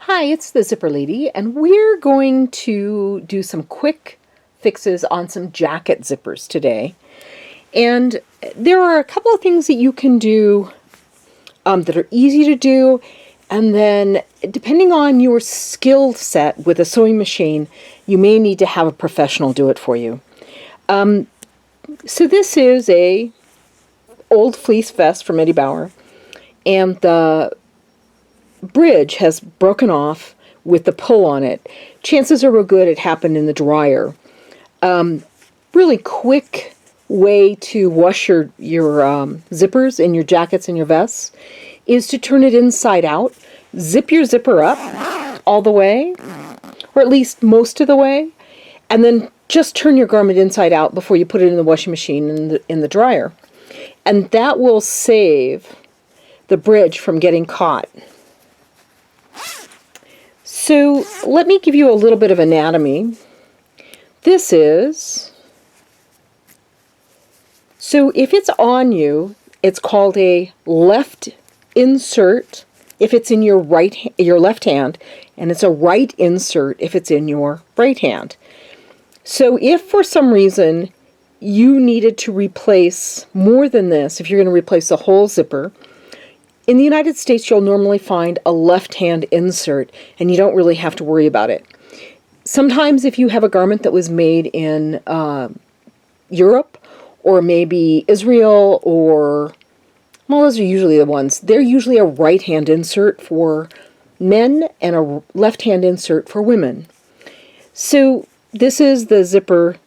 Hi, it's the Zipper Lady, and we're going to do some quick fixes on some jacket zippers today. And there are a couple of things that you can do that are easy to do, and then depending on your skill set with a sewing machine, you may need to have a professional do it for you. So this is a old fleece vest from Eddie Bauer, and the bridge has broken off with the pull on it. Chances are real good it happened in the dryer. Really quick way to wash your zippers in your jackets and your vests is to turn it inside out. Zip your zipper up all the way, or at least most of the way, and then just turn your garment inside out before you put it in the washing machine in the dryer. And that will save the bridge from getting caught. So let me give you a little bit of anatomy. So if it's on you, it's called a left insert if it's in your left hand, and it's a right insert if it's in your right hand. So if for some reason you needed to replace more than this, if you're going to replace the whole zipper, in the United States, you'll normally find a left-hand insert, and you don't really have to worry about it. Sometimes if you have a garment that was made in Europe, or maybe Israel, well, those are usually the ones. They're usually a right-hand insert for men and a left-hand insert for women. So this is the zipper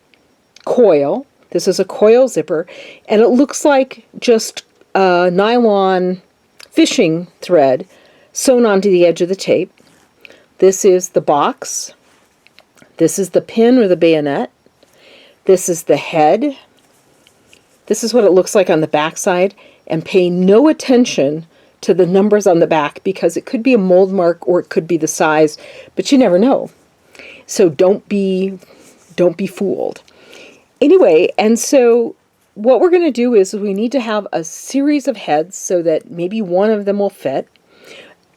coil. This is a coil zipper, and it looks like just nylon fishing thread sewn onto the edge of the tape. This is the box. This is the pin or the bayonet. This is the head. This is what it looks like on the back side, and pay no attention to the numbers on the back because it could be a mold mark or it could be the size, but you never know. So don't be fooled. Anyway, and so what we're going to do is we need to have a series of heads so that maybe one of them will fit.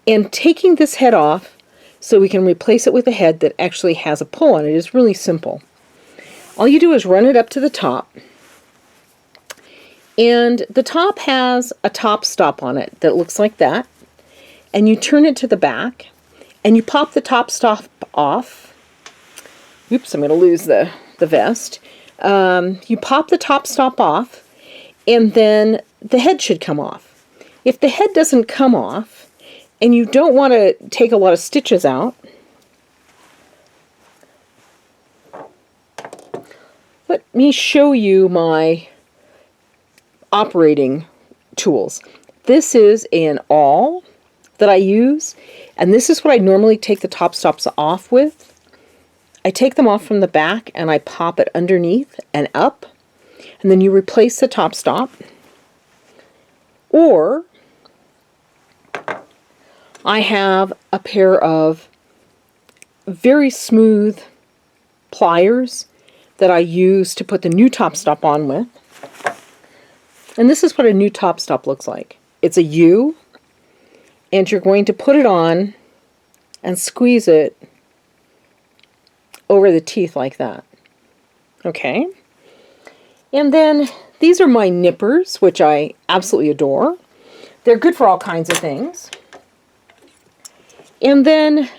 And taking this head off so we can replace it with a head that actually has a pull on it is really simple. All you do is run it up to the top. And the top has a top stop on it that looks like that. And you turn it to the back and you pop the top stop off. Oops, I'm going to lose the vest. You pop the top stop off, and then the head should come off. If the head doesn't come off, and you don't want to take a lot of stitches out, let me show you my operating tools. This is an awl that I use, and this is what I normally take the top stops off with. I take them off from the back and I pop it underneath and up, and then you replace the top stop. Or I have a pair of very smooth pliers that I use to put the new top stop on with. And this is what a new top stop looks like. It's a U, and you're going to put it on and squeeze it over the teeth like that. Okay? And then these are my nippers, which I absolutely adore. They're good for all kinds of things. And then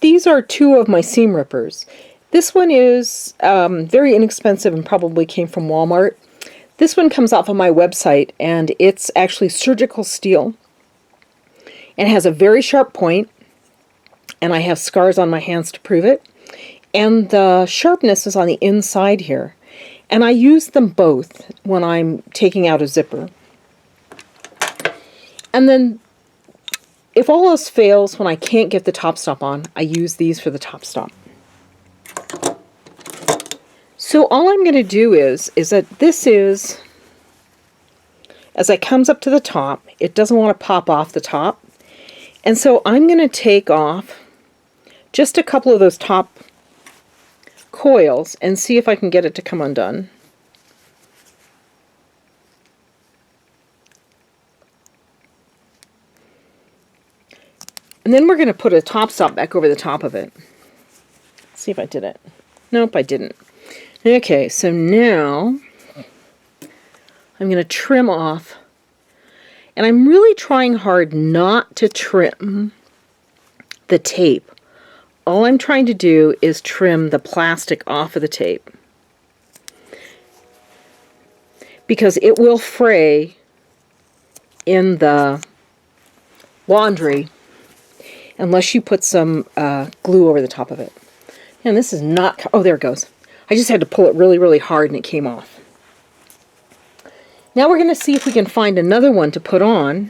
these are two of my seam rippers. This one is very inexpensive and probably came from Walmart. This one comes off of my website, and it's actually surgical steel and has a very sharp point, and I have scars on my hands to prove it. And the sharpness is on the inside here. And I use them both when I'm taking out a zipper. And then if all else fails, when I can't get the top stop on, I use these for the top stop. So all I'm going to do is that this is, as it comes up to the top, it doesn't want to pop off the top. And so I'm going to take off just a couple of those top coils and see if I can get it to come undone. And then we're going to put a top stop back over the top of it. Let's see if I did it. Nope, I didn't. Okay, so now I'm going to trim off. And I'm really trying hard not to trim the tape. All I'm trying to do is trim the plastic off of the tape, because it will fray in the laundry unless you put some glue over the top of it. And this is not... Oh, there it goes. I just had to pull it really, really hard and it came off. Now we're going to see if we can find another one to put on.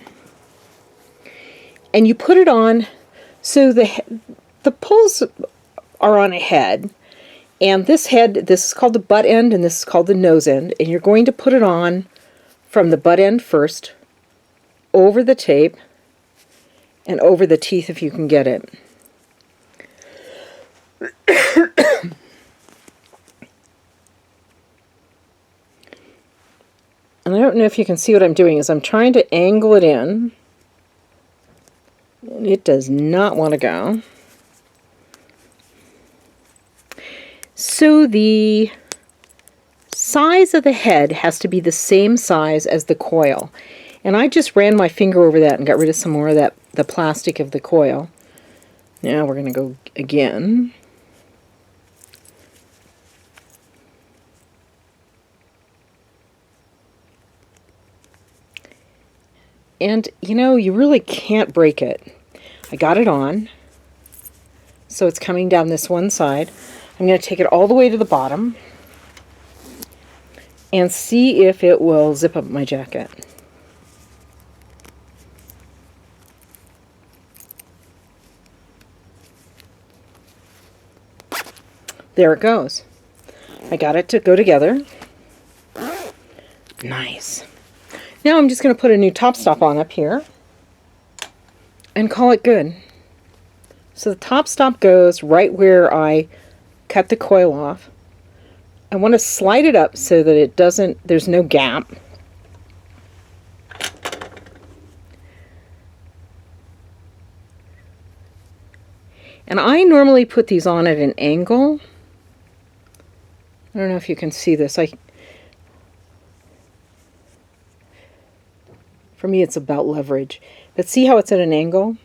And you put it on so the pulls are on a head. And this head, this is called the butt end and this is called the nose end. And you're going to put it on from the butt end first, over the tape, and over the teeth if you can get it. And I don't know if you can see what I'm doing, is I'm trying to angle it in. And it does not want to go. So the size of the head has to be the same size as the coil. And I just ran my finger over that and got rid of some more of that, the plastic of the coil. Now we're going to go again. And, you know, you really can't break it. I got it on. So it's coming down this one side. I'm going to take it all the way to the bottom and see if it will zip up my jacket. There it goes. I got it to go together. Nice. Now I'm just going to put a new top stop on up here and call it good. So the top stop goes right where I cut the coil off. I want to slide it up so that it doesn't, there's no gap. And I normally put these on at an angle. I don't know if you can see this. For me, it's about leverage. But see how it's at an angle?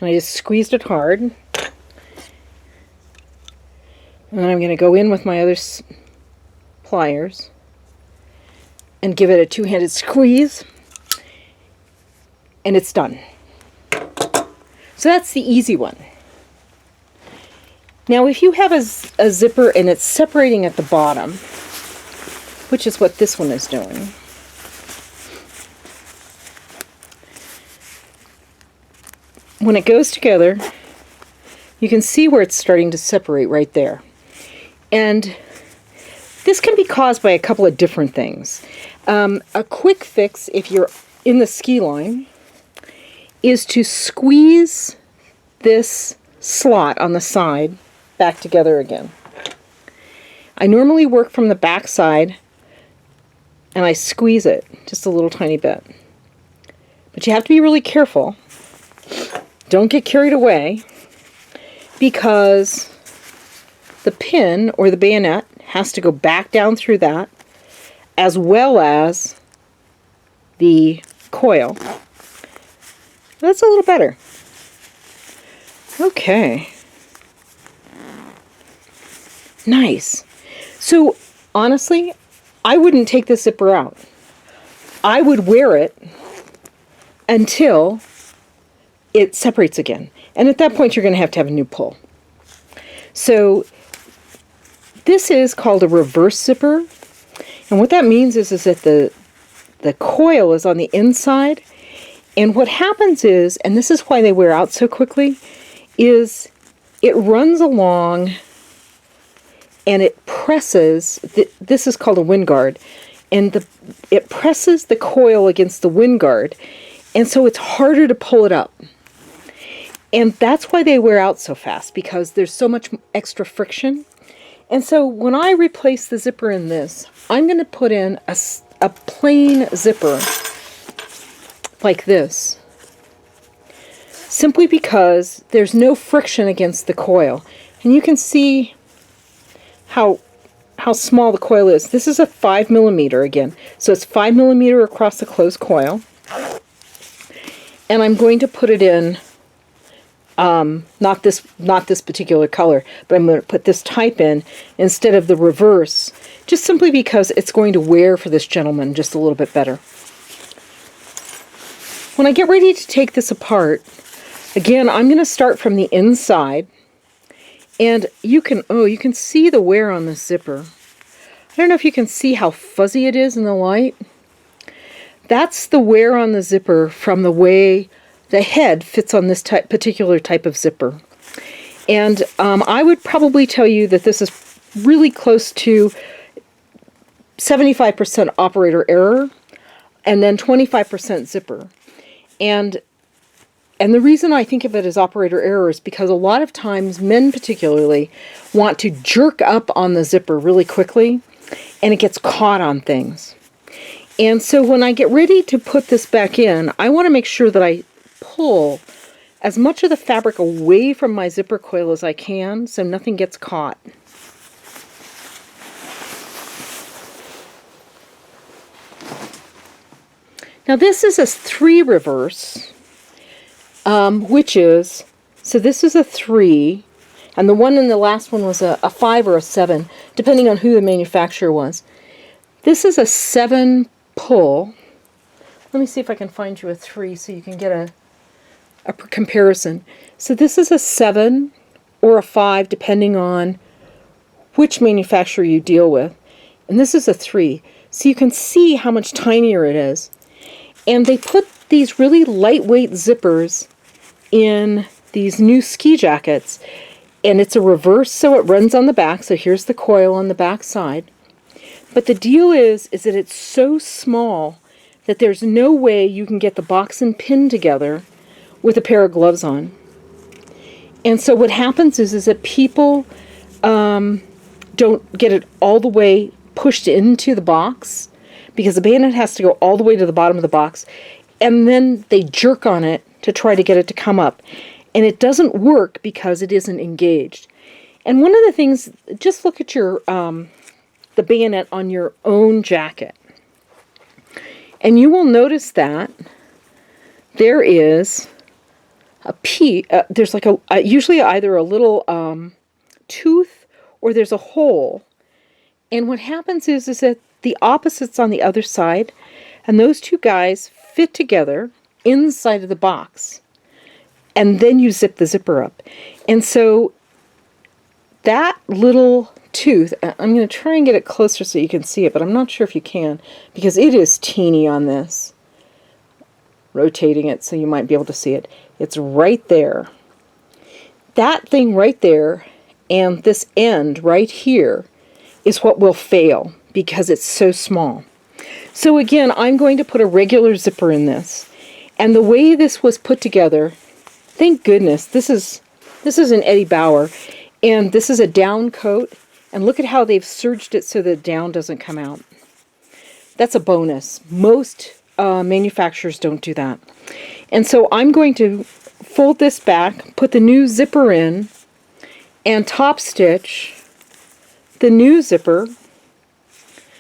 And I just squeezed it hard. And then I'm going to go in with my other pliers and give it a two-handed squeeze. And it's done. So that's the easy one. Now if you have a zipper and it's separating at the bottom, which is what this one is doing, when it goes together, you can see where it's starting to separate right there. And this can be caused by a couple of different things. A quick fix, if you're in the ski line, is to squeeze this slot on the side back together again. I normally work from the back side and I squeeze it just a little tiny bit. But you have to be really careful. Don't get carried away, because the pin or the bayonet has to go back down through that, as well as the coil. That's a little better. Okay. Nice. So, honestly, I wouldn't take the zipper out. I would wear it until it separates again. And at that point, you're going to have a new pull. So, this is called a reverse zipper. And what that means is that the coil is on the inside. And what happens is, and this is why they wear out so quickly, is it runs along and it presses, this is called a wind guard, and it presses the coil against the wind guard, and so it's harder to pull it up. And that's why they wear out so fast, because there's so much extra friction. And so when I replace the zipper in this, I'm going to put in a plain zipper like this, simply because there's no friction against the coil. And you can see how small the coil is. This is a 5mm again, so it's 5mm across the closed coil. And I'm going to put it in, not this particular color, but I'm going to put this type in instead of the reverse, just simply because it's going to wear for this gentleman just a little bit better. When I get ready to take this apart, again, I'm going to start from the inside, and you can see the wear on this zipper. I don't know if you can see how fuzzy it is in the light. That's the wear on the zipper from the way the head fits on this particular type of zipper. And I would probably tell you that this is really close to 75% operator error and then 25% zipper. And the reason I think of it as operator error is because a lot of times men particularly want to jerk up on the zipper really quickly and it gets caught on things. And so when I get ready to put this back in, I want to make sure that I pull as much of the fabric away from my zipper coil as I can so nothing gets caught. Now this is a 3 reverse, which is, so this is a 3, and the one in the last one was a 5 or a 7, depending on who the manufacturer was. This is a 7 pull. Let me see if I can find you a 3 so you can get a comparison. So this is a 7 or a 5, depending on which manufacturer you deal with. And this is a 3. So you can see how much tinier it is. And they put these really lightweight zippers in these new ski jackets. And it's a reverse, so it runs on the back. So here's the coil on the back side. But the deal is that it's so small that there's no way you can get the box and pin together with a pair of gloves on. And so what happens is that people don't get it all the way pushed into the box, because the bayonet has to go all the way to the bottom of the box, and then they jerk on it to try to get it to come up. And it doesn't work because it isn't engaged. And one of the things, just look at your the bayonet on your own jacket. And you will notice that there is a there's like usually either a little tooth or there's a hole. And what happens is that the opposite's on the other side, and those two guys fit together inside of the box. And then you zip the zipper up. And so that little tooth, I'm going to try and get it closer so you can see it, but I'm not sure if you can, because it is teeny on this. Rotating it so you might be able to see it. It's right there. That thing right there and this end right here is what will fail because it's so small. So again, I'm going to put a regular zipper in this. And the way this was put together, thank goodness, this is an Eddie Bauer, and this is a down coat, and look at how they've serged it so the down doesn't come out. That's a bonus. Most manufacturers don't do that. And so I'm going to fold this back, put the new zipper in, and top stitch the new zipper.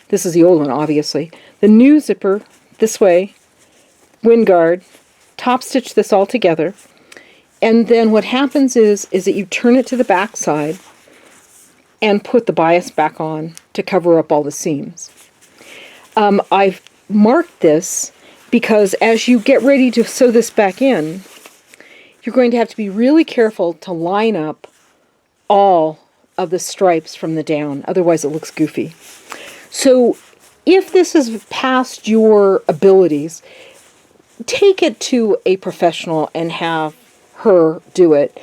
This is the old one, obviously. The new zipper this way, wind guard, top stitch this all together. And then what happens is that you turn it to the back side and put the bias back on to cover up all the seams. I've marked this because as you get ready to sew this back in, you're going to have to be really careful to line up all of the stripes from the down, otherwise it looks goofy. So if this is past your abilities, take it to a professional and have her do it.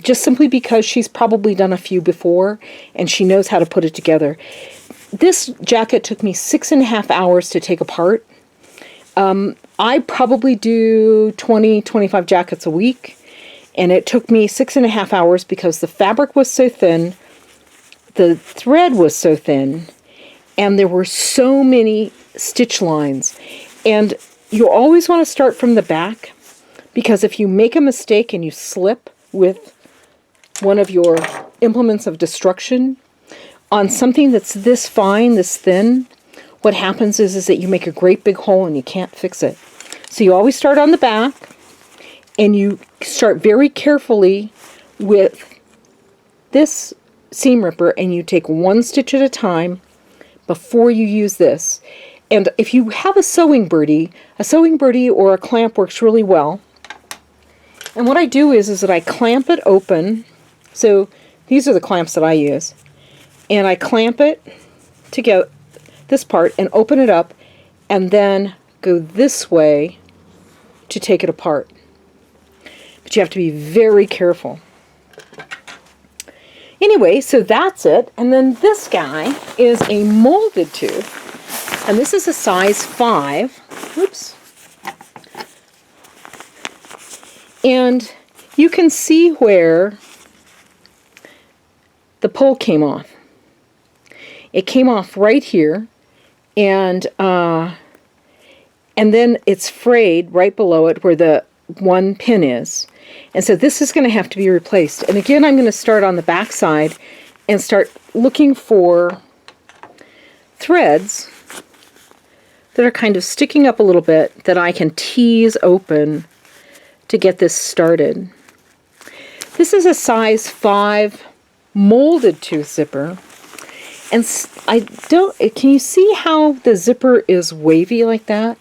Just simply because she's probably done a few before and she knows how to put it together. This jacket took me 6.5 hours to take apart. I probably do 20-25 jackets a week, and it took me 6.5 hours because the fabric was so thin, the thread was so thin, and there were so many stitch lines. And you always want to start from the back, because if you make a mistake and you slip with one of your implements of destruction on something that's this fine, this thin, what happens is that you make a great big hole and you can't fix it. So you always start on the back, and you start very carefully with this seam ripper, and you take one stitch at a time before you use this. And if you have a sewing birdie or a clamp works really well. And what I do is that I clamp it open. So these are the clamps that I use. And I clamp it to get this part and open it up, and then go this way to take it apart. But you have to be very careful. Anyway, so that's it. And then this guy is a molded tooth. And this is a size 5. Oops. And you can see where the pull came off. It came off right here, and then it's frayed right below it where the one pin is. And so this is going to have to be replaced. And again, I'm going to start on the back side and start looking for threads that are kind of sticking up a little bit that I can tease open to get this started. This is a size 5 molded tooth zipper. And can you see how the zipper is wavy like that?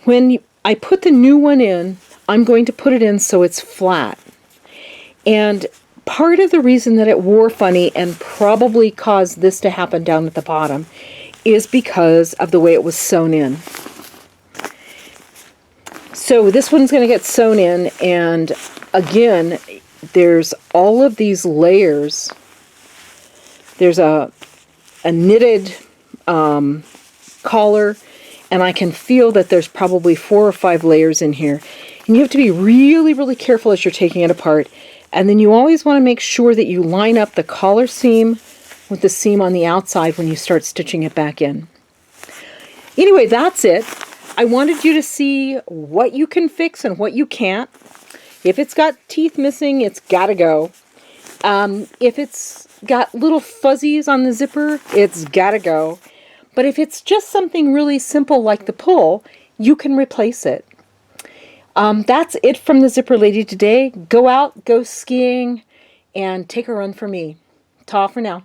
When I put the new one in, I'm going to put it in so it's flat. And part of the reason that it wore funny and probably caused this to happen down at the bottom is because of the way it was sewn in. So this one's going to get sewn in, and again, there's all of these layers. There's a knitted collar, and I can feel that there's probably 4 or 5 layers in here. And you have to be really, really careful as you're taking it apart. And then you always want to make sure that you line up the collar seam with the seam on the outside when you start stitching it back in. Anyway, that's it. I wanted you to see what you can fix and what you can't. If it's got teeth missing, it's got to go. If it's got little fuzzies on the zipper, it's got to go. But if it's just something really simple like the pull, you can replace it. That's it from the Zipper Lady today. Go out, go skiing, and take a run for me. Ta for now.